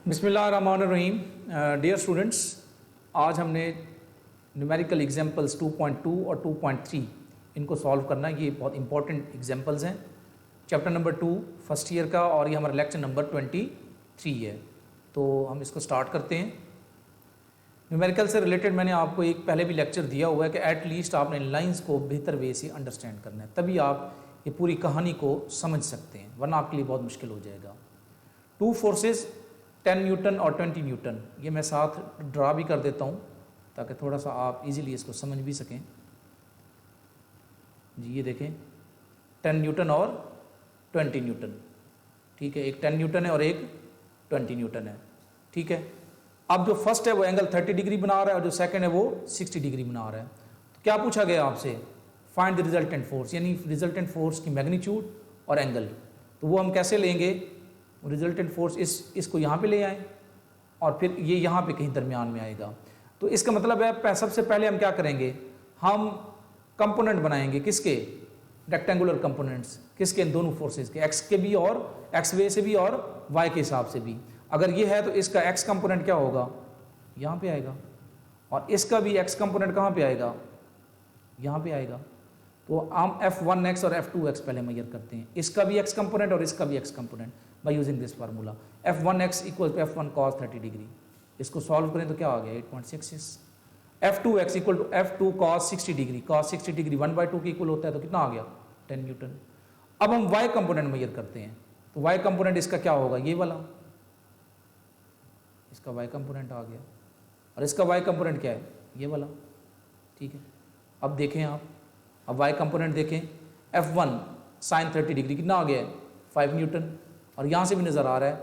बिस्मिल्लाहिर्रहमानिर्रहीम। Dear students, आज हमने न्यूमेरिकल एग्जाम्पल्स 2.2 और 2.3 इनको सॉल्व करना है। ये बहुत इंपॉर्टेंट एग्जाम्पल्स हैं। चैप्टर नंबर 2 फर्स्ट ईयर का और ये हमारा लेक्चर नंबर 23 है। तो हम इसको स्टार्ट करते हैं। न्यूमेरिकल से रिलेटेड मैंने आपको एक पहले भी लेक्चर दिया हुआ है कि एट लीस्ट आपने लाइंस को बेहतर वे से अंडरस्टैंड करना है, तभी आप ये पूरी कहानी को समझ सकते हैं, वरना आपके लिए बहुत मुश्किल हो जाएगा। 2 फोर्सेस 10 न्यूटन और 20 न्यूटन, ये मैं साथ ड्रा भी कर देता हूँ ताकि थोड़ा सा आप इजीली इसको समझ भी सकें। जी ये देखें, 10 न्यूटन और 20 न्यूटन, ठीक है। एक 10 न्यूटन है और एक 20 न्यूटन है, ठीक है। अब जो फर्स्ट है वो एंगल 30 डिग्री बना रहा है और जो सेकंड है वो 60 डिग्री बना रहा है। तो क्या पूछा गया आपसे? फाइंड द रिजल्टेंट फोर्स, यानी रिजल्टेंट फोर्स की मैग्नीट्यूड और एंगल। तो वो हम कैसे लेंगे? रिजल्टेंट फोर्स इसको यहाँ पे ले आए और फिर ये यहाँ पे कहीं दरमियान में आएगा। तो इसका मतलब है सबसे पहले हम क्या करेंगे, हम कंपोनेंट बनाएंगे। किसके? Rectangular components. किसके? इन दोनों फोर्सेस के, एक्स के भी और एक्स वे से भी और वाई के हिसाब से भी। अगर ये है तो इसका एक्स कंपोनेंट क्या होगा? यहाँ पे आएगा। और इसका भी एक्स कंपोनेंट कहाँ पे आएगा? यहाँ पे आएगा। तो हम F1x और F2x पहले मेजर करते हैं, इसका भी एक्स कंपोनेंट और इसका भी x component by using this formula. F1x equal to F1 cos 30 degree. इसको सॉल्व करें तो क्या आ गया? 8.66। F2x equal to F2 cos 60 degree. cos 60 degree 1/2 के इक्वल होता है, तो कितना आ गया? 10 न्यूटन। अब हम y कंपोनेंट मेजर करते हैं, तो y कंपोनेंट इसका क्या होगा? ये वाला, इसका y कंपोनेंट आ गया। और इसका y कंपोनेंट क्या है? ये वाला, ठीक है। अब देखें आप, अब y कंपोनेंट देखें, F1 sin 30 डिग्री कितना आ गया है? 5 न्यूटन। और यहाँ से भी नज़र आ रहा है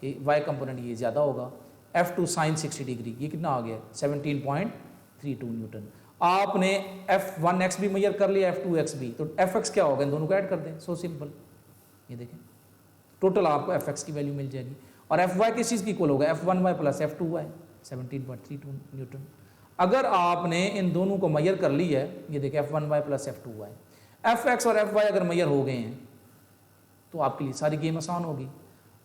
कि y कंपोनेंट ये ज़्यादा होगा। F2 sin 60 डिग्री ये कितना आ गया? 17.32 न्यूटन। आपने F1x भी मेजर कर लिया, F2x भी, तो Fx क्या होगा? इन दोनों को ऐड कर दें, सो सिंपल। ये देखें, टोटल आपको Fx की वैल्यू मिल जाएगी। और Fy किस चीज़ की इक्वल होगा? F1y plus F2y, 17.32 Newton. अगर आपने इन दोनों को मेजर कर लिया है, ये देखिए F1y प्लस F2y, Fx और Fy अगर मेजर हो गए हैं तो आपके लिए सारी गेम आसान होगी।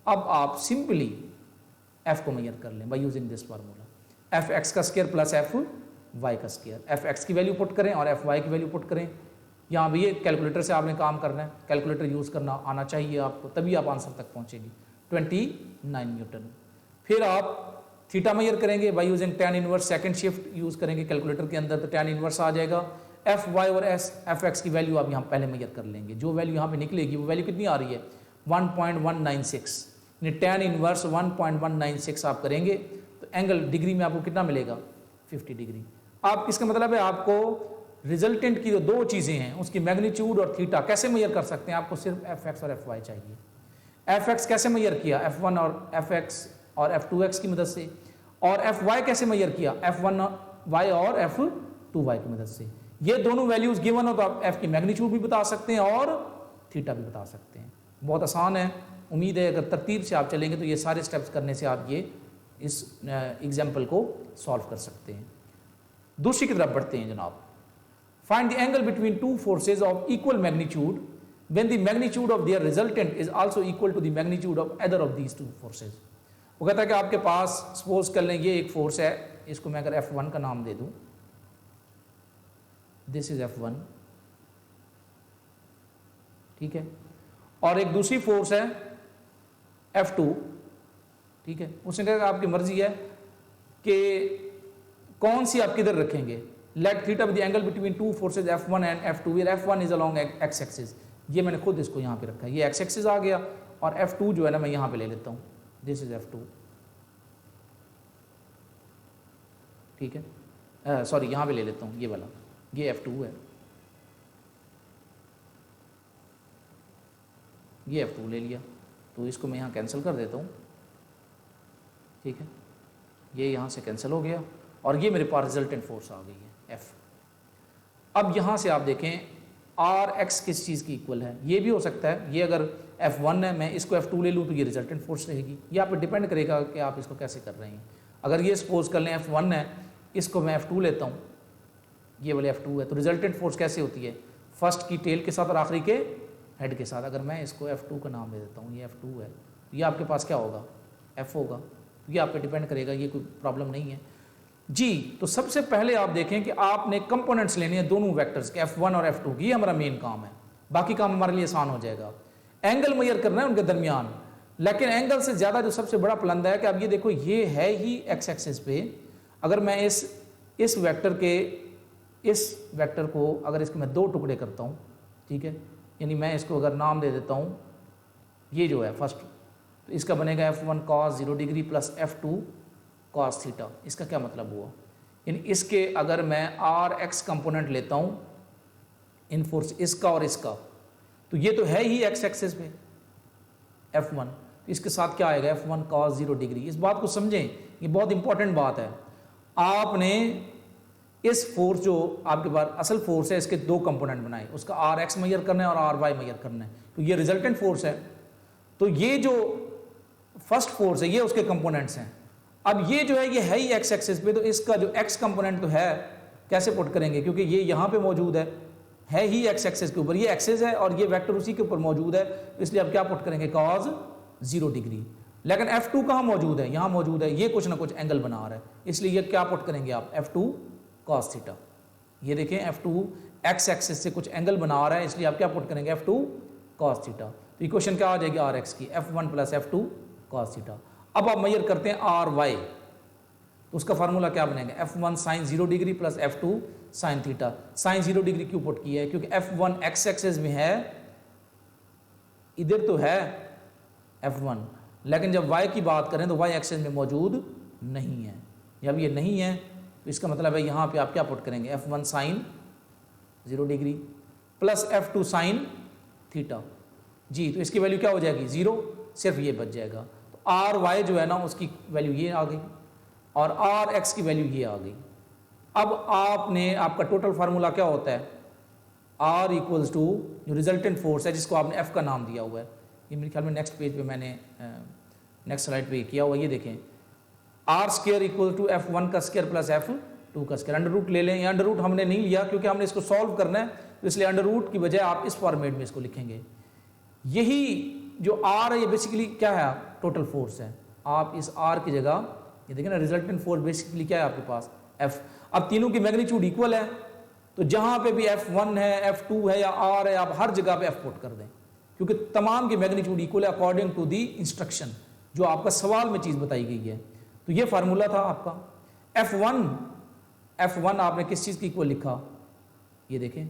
अब आप सिंपली F को मेजर कर लें bye using this formula. Fx का स्क्वायर प्लस Fy का स्क्वायर। Fx की वैल्यू पुट करें और Fy की वैल्यू पुट करें। यहाँ भी ये कैलकुलेटर से आपने काम करना है, कैलकुलेटर यूज़ करना आना चाहिए आपको, तभी आप आंसर तक पहुँचेंगे। 29 न्यूटन। फिर आप थीटा मेजर करेंगे by using tan inverse, second shift use करेंगे कैलकुलेटर के अंदर, तो tan इनवर्स आ जाएगा। Fy और Fx की वैल्यू आप यहाँ पहले मेजर कर लेंगे। जो वैल्यू यहाँ पे निकलेगी वो वैल्यू कितनी आ रही है? 1.196। यानी tan इनवर्स 1.196 आप करेंगे तो एंगल डिग्री में आपको कितना मिलेगा? 50 डिग्री। आप इसका मतलब है आपको रिजल्टेंट की जो दो चीज़ें हैं उसकी मैग्नीट्यूड और थीटा कैसे मेजर कर सकते हैं? आपको सिर्फ Fx और Fy चाहिए। Fx कैसे मेजर किया? F1 और Fx और F2x की मदद से। और Fy कैसे मेजर किया? F1y और F2y की मदद से। ये दोनों वैल्यूज गिवन हो तो आप F की मैग्नीट्यूड भी बता सकते हैं और थीटा भी बता सकते हैं। बहुत आसान है। उम्मीद है अगर तरतीब से आप चलेंगे तो ये सारे स्टेप्स करने से आप ये इस एग्जाम्पल को सॉल्व कर सकते हैं। दूसरी की तरफ बढ़ते हैं जनाब। Find the angle between two forces of equal magnitude when the magnitude of their resultant is also equal to the magnitude of either of these two forces। वो कहता है कि आपके पास सपोज कर लें ये एक फोर्स है, इसको मैं अगर F1 का नाम दे दूं, दिस इज F1, ठीक है। और एक दूसरी फोर्स है F2, ठीक है। उसने कहा आपकी मर्जी है कि कौन सी आप किधर रखेंगे। Let theta with the angle between two forces F1 and F2 where F1 is along x axis. ये मैंने खुद इसको यहाँ पे रखा है, ये एक्स एक्सिस आ गया। और F2 जो है ना मैं यहाँ पे ले लेता हूँ, दिस इज F2, ठीक है। सॉरी यहाँ पे ले लेता हूँ ये वाला, ये F2 है, ये F2 ले लिया। तो इसको मैं यहाँ कैंसिल कर देता हूँ, ठीक है। ये यहाँ से कैंसिल हो गया और ये मेरे पास रिजल्टेंट फोर्स आ गई है F। अब यहाँ से आप देखें Rx किस चीज़ की इक्वल है? ये भी हो सकता है, ये अगर F1 है मैं इसको F2 ले लूँ तो ये रिजल्टेंट फोर्स रहेगी। ये आप पे डिपेंड करेगा कि आप इसको कैसे कर रहे हैं। अगर ये सपोज कर लें F1 है, इसको मैं F2 लेता हूँ, ये वाले F2 है, तो रिजल्टेंट फोर्स कैसे होती है? फर्स्ट की टेल के साथ और आखिरी के हेड के साथ। अगर मैं इसको F2 का नाम दे देता हूँ, ये F2 है, ये आपके पास क्या होगा? F होगा, तो ये आप पे डिपेंड करेगा, ये कोई प्रॉब्लम नहीं है जी। तो सबसे पहले आप देखें कि आपने कंपोनेंट्स लेने हैं दोनों वेक्टर्स के F1 और F2 की, ये हमारा मेन काम है, बाकी काम हमारे लिए आसान हो जाएगा। एंगल मेजर करना है उनके दरमियान, लेकिन एंगल से ज़्यादा जो सबसे बड़ा फलंदा है कि अब ये देखो ये है ही एक्स एक्सिस पे, अगर मैं इस वेक्टर को अगर इसके मैं दो टुकड़े करता हूँ, ठीक है, यानी मैं इसको अगर नाम दे देता हूँ, ये जो है फर्स्ट, तो इसका बनेगा F1 cos 0 degree plus F2 cos theta. इसका क्या मतलब हुआ, यानी इसके अगर मैं आर एक्स कंपोनेंट लेता हूँ इन फोर्स इसका और इसका, तो ये तो है ही एक्स एक्सिस पे F1, तो इसके साथ क्या आएगा F1 cos 0 डिग्री। इस बात को समझें, ये बहुत इंपॉर्टेंट बात है। आपने इस फोर्स जो आपके पास असल फोर्स है इसके दो कंपोनेंट बनाए, उसका आर एक्स मेजर करना है और आर वाई मेजर करना है, तो ये रिजल्टेंट फोर्स है। तो ये जो फर्स्ट फोर्स है ये उसके कंपोनेंट्स हैं। अब ये जो है ये है ही एक्स एक्सिस पे, तो इसका जो एक्स कंपोनेंट तो है कैसे पुट करेंगे, क्योंकि ये यहाँ पे मौजूद है ही एक्स एक्सिस के ऊपर, ये एक्सिस है और ये वेक्टर उसी के ऊपर मौजूद है, इसलिए अब क्या पुट करेंगे cos 0 डिग्री। लेकिन F2 कहाँ मौजूद है, यहाँ मौजूद है, ये कुछ ना कुछ एंगल बना रहा है, इसलिए ये क्या पुट करेंगे आप F2 cos थीटा। ये देखें F2 एक्स एक्सिस से कुछ एंगल बना रहा है, इसलिए आप क्या पुट करेंगे F2 cos थीटा। तो इक्वेशन क्या आ जाएगी आर एक्स की, F1 plus F2 cos theta. अब आप मेजर करते हैं आर वाई, तो उसका फार्मूला क्या बनेगा F1 sin 0 degree plus F2 sin theta. sin 0 degree क्यों पुट किया है, क्योंकि F1 एक्स एक्सिस में है, इधर तो है F1, लेकिन जब y की बात करें तो y एक्सिस में मौजूद नहीं है। जब ये नहीं है तो इसका मतलब है यहाँ पे आप क्या पुट करेंगे F1 sin 0 degree plus F2 sin theta जी। तो इसकी वैल्यू क्या हो जाएगी 0, सिर्फ ये बच जाएगा। तो आर वाई जो है ना उसकी वैल्यू ये आ गई और आर एक्स की वैल्यू ये आ गई। अब आपका टोटल फार्मूला क्या होता है, R इक्वल्स टू जो रिजल्टेंट फोर्स है जिसको आपने F का नाम दिया हुआ है, ये मेरे ख्याल में नेक्स्ट पेज पे मैंने नेक्स्ट स्लाइड पे किया हुआ, ये देखें R square equal to F1 का स्क्वायर प्लस F2 का स्क्वायर। अंडर रूट ले लें, अंडर रूट हमने नहीं लिया क्योंकि हमने इसको सॉल्व करना है, तो इसलिए अंडर रूट की बजाय आप इस फॉर्मेट में इसको लिखेंगे। यही जो R है ये बेसिकली क्या है, टोटल फोर्स है। आप इस R की जगह ये देखें ना, रिजल्टेंट फोर्स बेसिकली क्या है आपके पास F। अब तीनों की मैग्नीट्यूड इक्वल है, तो जहां पे भी F1 है, F2 है या R है, आप हर जगह पे F पुट कर दें, क्योंकि तमाम की मैग्नीट्यूड इक्वल है अकॉर्डिंग टू दी इंस्ट्रक्शन जो आपका सवाल में चीज़ बताई गई है। तो ये फार्मूला था आपका F1 आपने किस चीज़ की इक्वल लिखा, ये देखें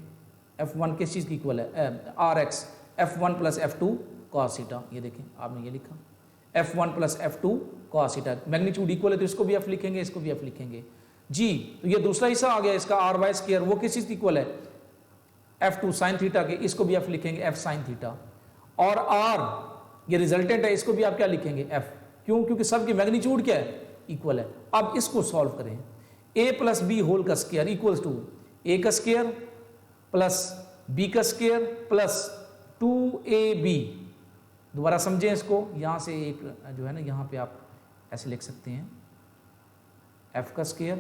F1 किस चीज़ की इक्वल है, RX F1 plus F2 cos theta. ये देखें आपने ये लिखा F1 plus F2 cos theta, magnitude equal है तो इसको भी F लिखेंगे, इसको भी F लिखेंगे जी। तो ये दूसरा हिस्सा आ गया इसका आर वाई स्क्वायर, वो किस चीज़ की इक्वल है F2 sin थीटा के, इसको भी F लिखेंगे F sin थीटा। और R ये रिजल्टेंट है, इसको भी आप क्या लिखेंगे F, क्यों, क्योंकि सबकी मैग्नीट्यूड क्या है इक्वल है। अब इसको सॉल्व करें, a प्लस बी होल का स्क्वायर इक्वल्स टू a का स्क्वायर प्लस b का स्क्वायर प्लस 2ab। दोबारा समझें इसको, यहाँ से एक जो है ना यहाँ पे आप ऐसे लिख सकते हैं f का स्क्वायर,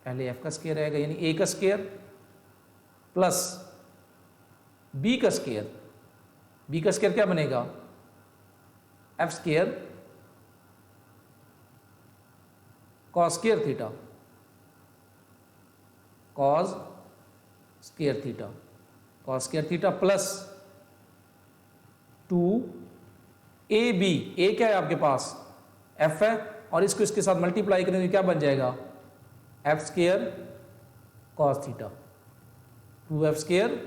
पहले f का स्क्वायर रहेगा यानी a का स्क्वायर प्लस b का स्क्वायर, b का स्क्वायर क्या बनेगा f square cos square theta, cos square theta, cos square theta plus 2ab, a क्या है आपके पास f है और इसको इसके साथ मल्टीप्लाई करें तो क्या बन जाएगा f square cos theta, 2f square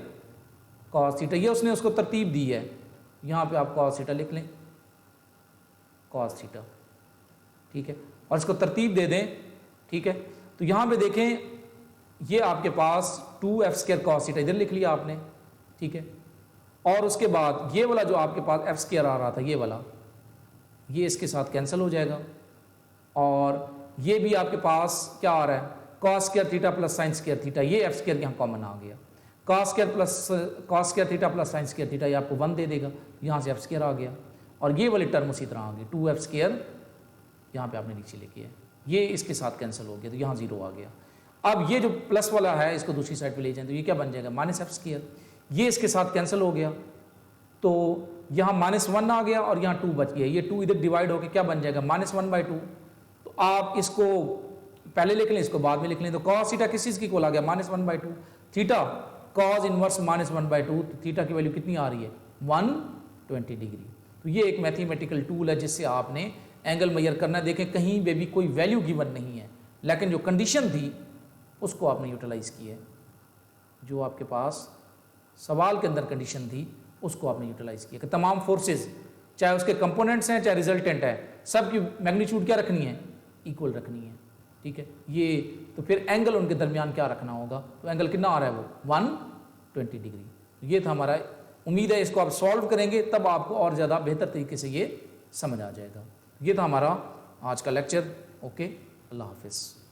cos theta. ये उसने उसको तरतीब दी है, यहाँ पे आप cos थीटा लिख लें, cos थीटा, ठीक है, और इसको तरतीब दे दें, ठीक है। तो यहाँ पे देखें ये आपके पास 2f स्क्वायर cos थीटा इधर लिख लिया आपने, ठीक है, और उसके बाद ये वाला जो आपके पास f स्क्वायर आ रहा था ये वाला, ये इसके साथ कैंसिल हो जाएगा और ये भी आपके पास क्या आ रहा है cos square theta plus sine square theta, ये f स्क्वायर यहाँ कॉमन आ गया, cos square theta plus sine square theta, ये आपको 1 दे देगा, यहाँ से f स्क्वायर आ गया और ये वाली टर्म उसी तरह आ गई 2f स्क्वायर, यहाँ पे आपने नीचे लिखी है, ये इसके साथ कैंसिल हो गया तो यहाँ 0 आ गया। अब ये जो प्लस वाला है इसको दूसरी साइड पे ले जाएं तो ये क्या बन जाएगा माइनस f स्क्वायर, ये इसके साथ कैंसिल हो गया तो यहाँ -1 आ गया और यहाँ 2 बच गया, ये 2 इधर डिवाइड होकर क्या बन जाएगा -1/2। तो आप इसको पहले लिख लें, इसको बाद में लिख लें। तो cos थीटा किस चीज़ की इक्वल आ गया, -1/2। थीटा cos इनवर्स -1/2, तो थीटा की वैल्यू कितनी आ रही है, 120 डिग्री। तो ये एक मैथमेटिकल टूल है जिससे आपने एंगल मेजर करना है। देखें कहीं पे भी कोई वैल्यू गिवन नहीं है, लेकिन जो कंडीशन थी उसको आपने यूटिलाइज की है। जो आपके पास सवाल के अंदर कंडीशन थी उसको आपने यूटिलाइज किया कि तमाम फोर्सेस, चाहे उसके कंपोनेंट्स हैं चाहे रिजल्टेंट है, सबकी मैग्नीट्यूड क्या रखनी है, इक्वल रखनी है। ठीक है, ये तो फिर एंगल उनके दरमियान क्या रखना होगा, तो एंगल कितना आ रहा है, वो 120 डिग्री। ये था हमारा, उम्मीद है इसको आप सॉल्व करेंगे तब आपको और ज़्यादा बेहतर तरीके से ये समझ आ जाएगा। ये था हमारा आज का लेक्चर। ओके, अल्लाह हाफिज़।